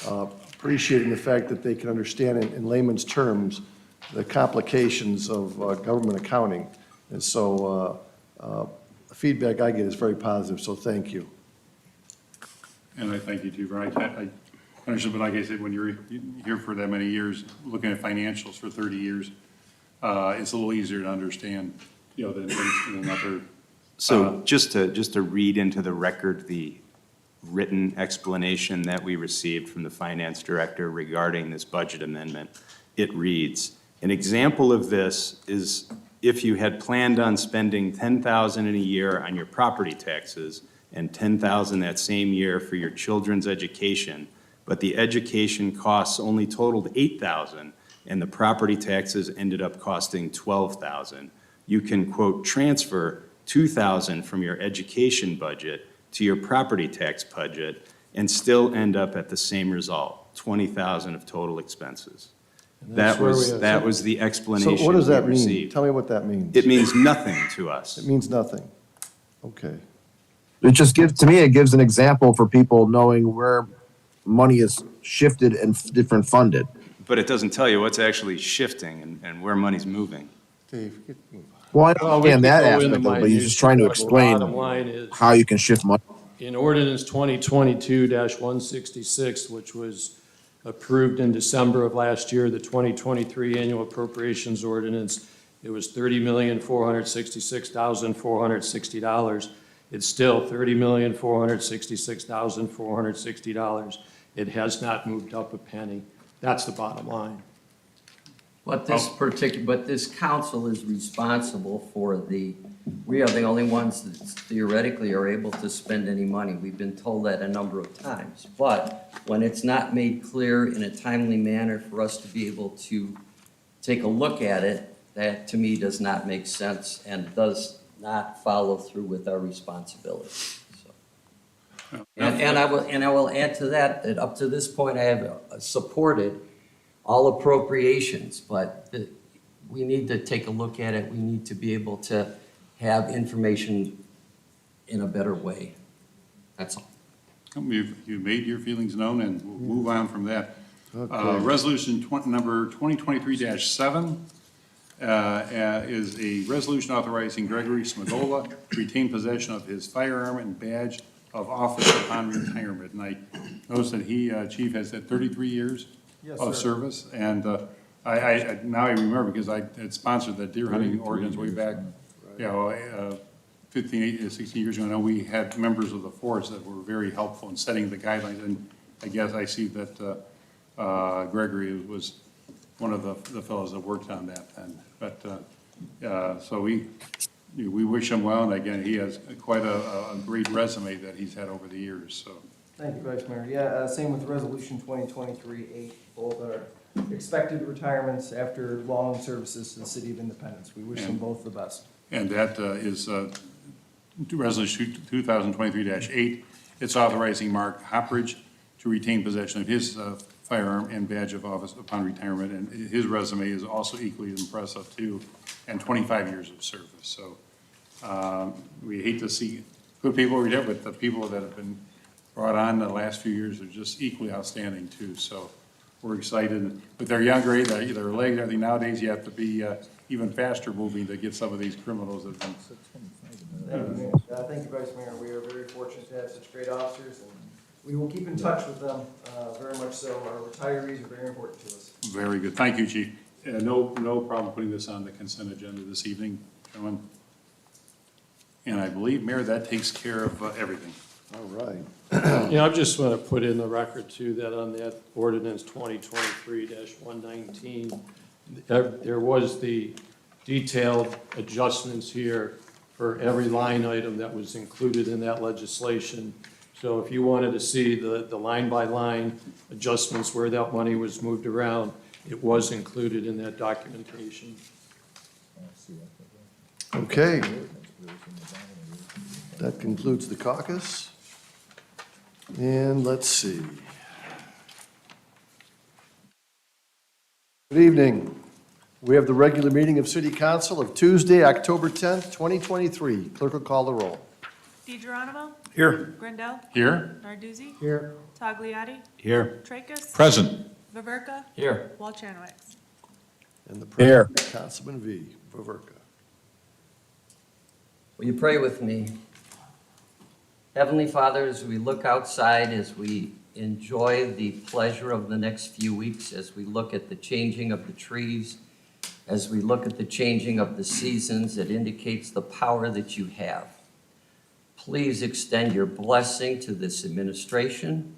appreciating the fact that they can understand in layman's terms the complications of government accounting. And so the feedback I get is very positive, so thank you. And I thank you too, Brian. I understand, but like I said, when you're here for that many years, looking at financials for 30 years, it's a little easier to understand, than another. So just to read into the record the written explanation that we received from the finance director regarding this budget amendment, it reads, an example of this is if you had planned on spending $10,000 in a year on your property taxes and $10,000 that same year for your children's education, but the education costs only totaled $8,000 and the property taxes ended up costing $12,000, you can, quote, transfer $2,000 from your education budget to your property tax budget and still end up at the same result, $20,000 of total expenses. that's where we are. That was the explanation So what does that we mean? received. Tell me what that means. It means nothing to us. It means nothing. Okay. It just gives, to me, it gives an example for people knowing where money is shifted and different funded. But it doesn't tell you what's actually shifting and where money's moving. Dave, Well, I Well, we understand could that go aspect into of it, but he's minutiae, just trying to but the explain bottom line is- how you can shift money. In ordinance 2022-166, which was approved in December of last year, the 2023 annual appropriations ordinance, it was $30,466,460. It's still $30,466,460. It has not moved up a penny. That's the bottom line. But this council is responsible for we are the only ones that theoretically are able to spend any money. We've been told that a number of times. But when it's not made clear in a timely manner for us to be able to take a look at it, that to me does not make sense and does not follow through with our responsibility. So. And I will add to that up to this point, I have supported all appropriations, but we need to take a look at it. We need to be able to have information in a better way. That's all. You've made your feelings known, and we'll move on from that. Resolution number 2023-7 is a resolution authorizing Gregory Smagola to retain possession of his firearm and badge of office upon retirement. And I noticed that he, Chief, has had 33 years of service, and now I remember because I had sponsored the deer hunting ordinance way back, 16 years ago, I know we had members of the force that were very helpful in setting the guidelines, and I guess I see that Gregory was one of the fellows that worked on that then. But, so we wish him well, and again, he has quite a great resume that he's had over the years, so. Thank you, Vice Mayor. Yeah, same with Resolution 2023-8, both are expected retirements after long services to the City of Independence. We wish them both the best. And that is Resolution 2023-8. It's authorizing Mark Hopridge to retain possession of his firearm and badge of office upon retirement. And his resume is also equally impressive too, and 25 years of service. So we hate to see good people retire, but the people that have been brought on the last few years are just equally outstanding too. So we're excited. With their younger age, their legs, everything nowadays, you have to be even faster moving to get some of these criminals that have been. Thank you, Vice Mayor. We are very fortunate to have such great officers, and we will keep in touch with them, very much so. Our retirees are very important to us. Very good. Thank you, Chief. No problem putting this on the consent agenda this evening, gentlemen. And I believe, Mayor, that takes care of everything. All right. Yeah, I just want to put in the record too, that on that ordinance 2023-119, there was the detailed adjustments here for every line item that was included in that legislation. So if you wanted to see the line-by-line adjustments where that money was moved around, it was included in that documentation. Okay. That concludes the caucus. And let's see. Good evening. We have the regular meeting of City Council of Tuesday, October 10th, 2023. Clerk will call the roll. DeGeronimo? Here. Grindel? Here. Narduzzi? Here. Tagliati? Here. Tracus? Present. Vaverka? Here. Walchanwicz? And the Here. President, Councilman V. Vaverka. Will you pray with me? Heavenly Father, as we look outside, as we enjoy the pleasure of the next few weeks, as we look at the changing of the trees, as we look at the changing of the seasons, it indicates the power that you have. Please extend your blessing to this administration,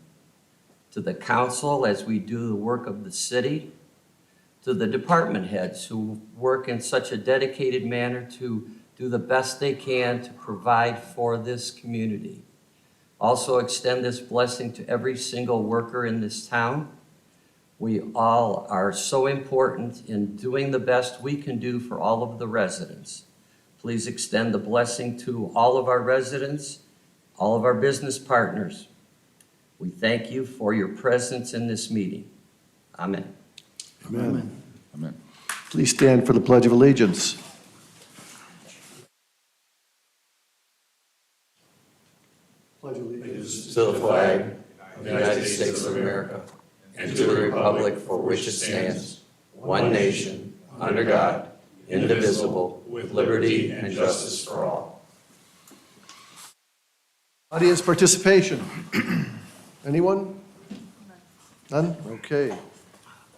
to the council as we do the work of the city, to the department heads who work in such a dedicated manner to do the best they can to provide for this community. Also extend this blessing to every single worker in this town. We all are so important in doing the best we can do for all of the residents. Please extend the blessing to all of our residents, all of our business partners. We thank you for your presence in this meeting. Amen. Amen. Amen. Please stand for the Pledge of Allegiance. Pledge allegiance To the flag of the United States of America and to the republic for which it stands, one nation, under God, indivisible, with liberty and justice for all. Audience participation. Anyone? None? Okay.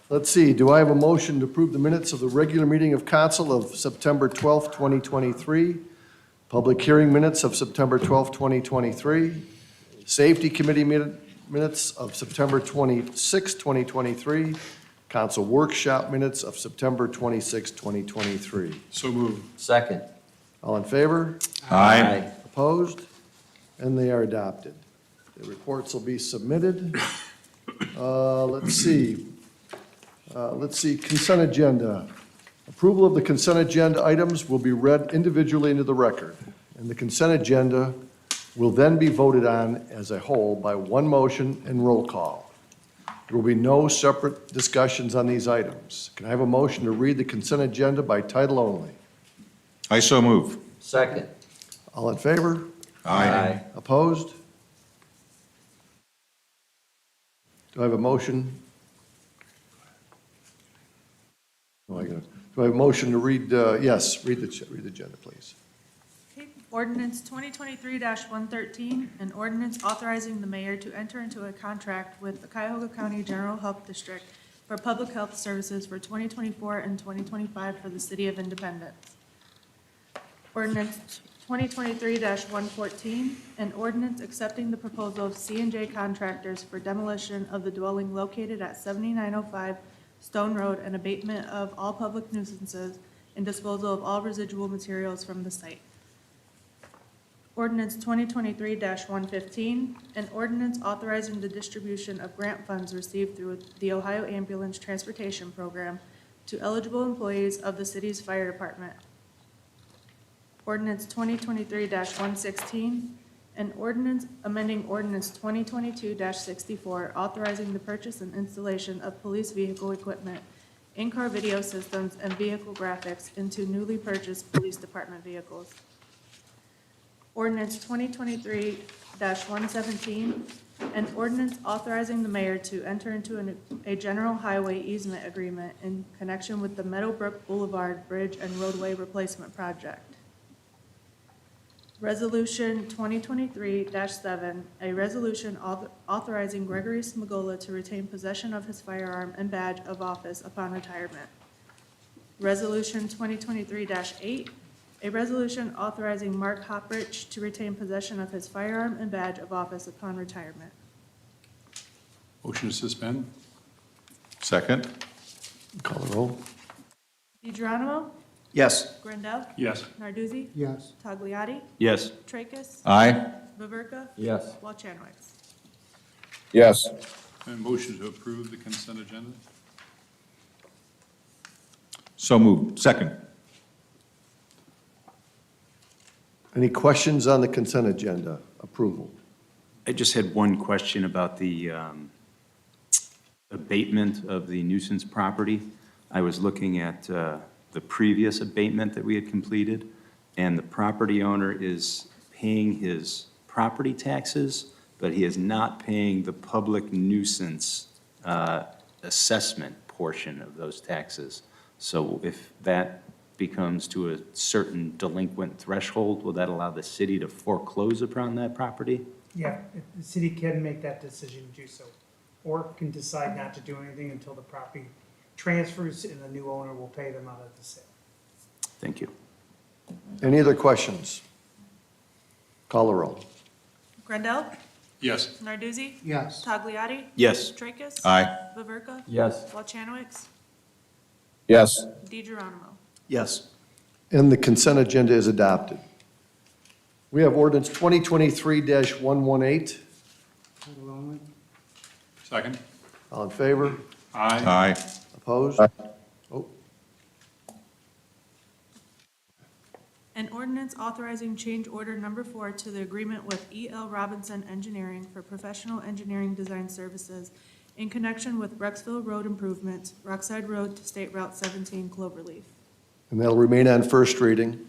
Let's see, do I have a motion to approve the minutes of the regular meeting of council of September 12th, 2023? Public hearing minutes of September 12th, 2023? Safety Committee minutes of September 26th, 2023? Council workshop minutes of September 26th, 2023. So moved. Second. All in favor? Aye. Opposed? And they are adopted. The reports will be submitted. Let's see. Consent agenda. Approval of the consent agenda items will be read individually into the record, and the consent agenda will then be voted on as a whole by one motion and roll call. There will be no separate discussions on these items. Can I have a motion to read the consent agenda by title only? I so move. Second. All in favor? Aye. Opposed? Do I have a motion? Do I have a motion to read, yes, read the agenda, please. Okay. Ordinance 2023-113, an ordinance authorizing the mayor to enter into a contract with the Cuyahoga County General Health District for public health services for 2024 and 2025 for the city of Independence. Ordinance 2023-114, an ordinance accepting the proposal of C&J Contractors for demolition of the dwelling located at 7905 Stone Road and abatement of all public nuisances and disposal of all residual materials from the site. Ordinance 2023-115, an ordinance authorizing the distribution of grant funds received through the Ohio Ambulance Transportation Program to eligible employees of the city's fire department. Ordinance 2023-116, an ordinance amending ordinance 2022-64, authorizing the purchase and installation of police vehicle equipment, in-car video systems, and vehicle graphics into newly purchased police department vehicles. Ordinance 2023-117, an ordinance authorizing the mayor to enter into a general highway easement agreement in connection with the Meadowbrook Boulevard Bridge and Roadway Replacement Project. Resolution 2023-7, a resolution authorizing Gregory Smagola to retain possession of his firearm and badge of office upon retirement. Resolution 2023-8, a resolution authorizing Mark Hoprich to retain possession of his firearm and badge of office upon retirement. Motion to suspend? Second? Call the roll. DeGeronimo? Yes. Grandel? Yes. Narduzzi? Yes. Tagliati? Yes. Tracus? Aye. Baverka? Yes. Walchanwicz? Yes. And motion to approve the consent agenda? So moved. Second? Any questions on the consent agenda approval? I just had one question about the abatement of the nuisance property. I was looking at the previous abatement that we had completed, and the property owner is paying his property taxes, but he is not paying the public nuisance assessment portion of those taxes. So if that becomes to a certain delinquent threshold, will that allow the city to foreclose upon that property? Yeah, the city can make that decision to do so, or can decide not to do anything until the property transfers and the new owner will pay them out of the sale. Thank you. Any other questions? Call the roll. Grandel? Yes. Narduzzi? Yes. Tagliati? Yes. Tracus? Aye. Baverka? Yes. Walchanwicz? Yes. DeGeronimo? Yes. And the consent agenda is adopted. We have ordinance 2023-118. Second? All in favor? Aye. Aye. Opposed? Oh, An ordinance authorizing change order number 4 to the agreement with E.L. Robinson Engineering for professional engineering design services in connection with Brecksville Road improvements, Rockside Road to State Route 17 Cloverleaf. and that'll remain on first reading.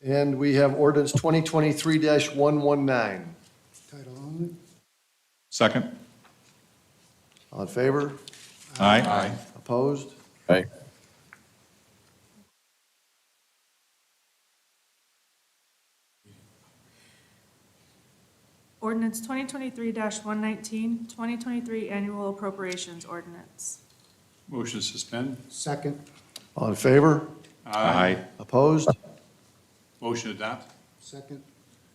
And we have ordinance 2023-119. Second? All in favor? Aye. Opposed? Aye. Ordinance 2023-119, 2023 annual appropriations ordinance. Motion to suspend? Second. All in favor? Aye. Opposed? Motion to adopt? Second.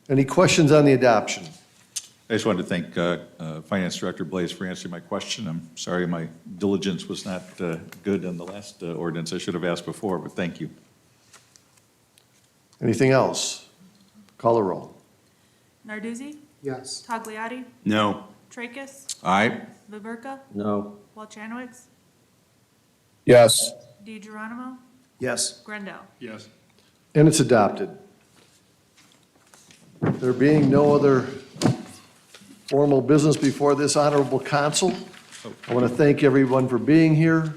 Any questions on the adoption? I just wanted to thank Finance Director Blaze for answering my question. I'm sorry my diligence was not good on the last ordinance. I should have asked before, but thank you. Anything else? Call the roll. Narduzzi? Yes. Tagliati? No. Tracus? Aye. Baverka? No. Walchanwicz? Yes. DeGeronimo? Yes. Grandel? Yes. And it's adopted. There being no other formal business before this honorable council, I want to thank everyone for being here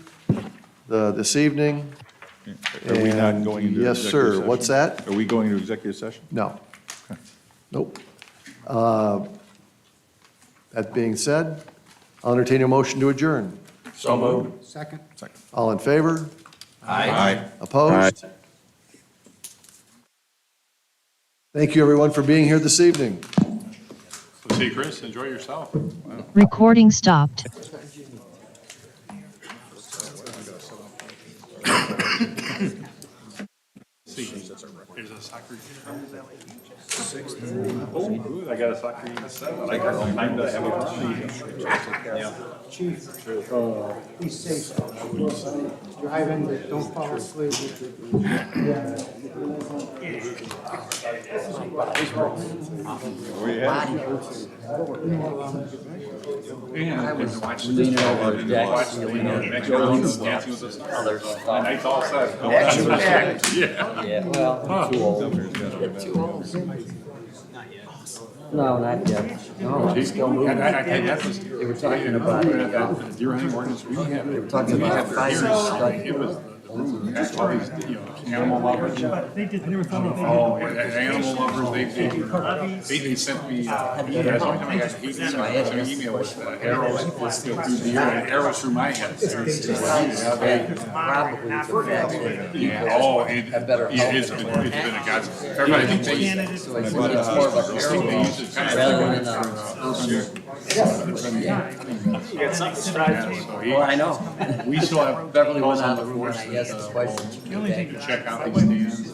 this evening. Are we not And going into yes, executive sir. session? What's that? Are we going into executive session? No. Nope. That being said, I'll entertain a motion to adjourn. So moved. Second. All in favor? Aye. Opposed? Thank you, everyone, for being here this evening. So see, Chris, enjoy yourself. Wow. Recording stopped. See. There's a soccer game. Oh, good, I got a soccer game at 7. I got time to have a Chief, be safe. Driving, but don't fall asleep. And I was watching this. Next round of Dancing with the Stars. My night's all set. Action packed. Yeah. Yeah, well, too old. Too old. No, not yet. No, it's still moving. And that was. They were talking about it. Deer hunting ordinance we have. They were talking about for 5 years. years study. It was, the room had all these, animal lovers. But they did, they were filming. Oh, animal lovers, they sent me, that's the only time I got hate email, I sent an email with arrows through the air and arrows through my head. Probably for that. Yeah, oh, it's been a godsend. Everybody, I think they, So I think it's more of a they use it kind of rather than well, I know. we still have Beverly calls went on on the the room and force I asked the question. to check out these stands.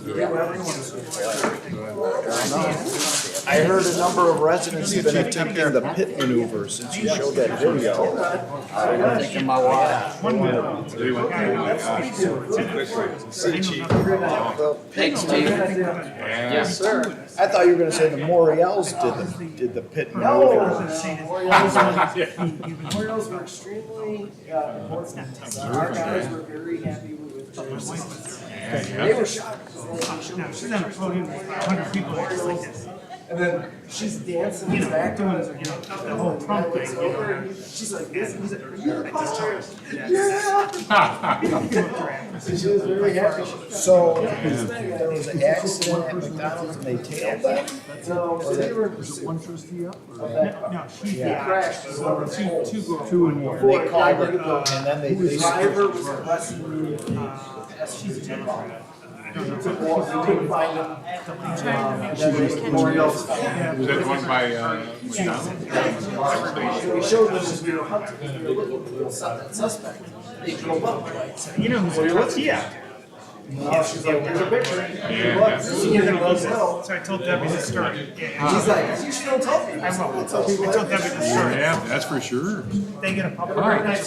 I heard a number of residents have been attempting the pit maneuver since you showed that video. I'm taking my walk. They went Thanks, Chief. yes, sir. I thought you were gonna say the Moriels did the pit maneuver. Memorials were extremely important. Our guys were very happy with They were shocked. Now, she's on a podium with 100 people there, just like this. And then she's dancing You know, back doing, on the whole Trump thing, you know. She's like this, and he's like, are you a pilot? Yeah. So she was very happy. So there was an accident at McDonald's and they tailed them? No, so they were. No, she's the Crashed. two girls. Two and one. They called it, and then they. The driver was arrested. She's a Democrat. Couldn't find him. was that one by, McDonald's? We showed them as we were hunting, we were looking for the suspect. They drove up. You know who's Tia? No, she's like, here's a picture. Yeah. Look, You're gonna love this. know. So I told Debbie the story. She's like, you should don't tell me. I will. I told Debbie the story. Yeah, that's for sure. They get a puppy right next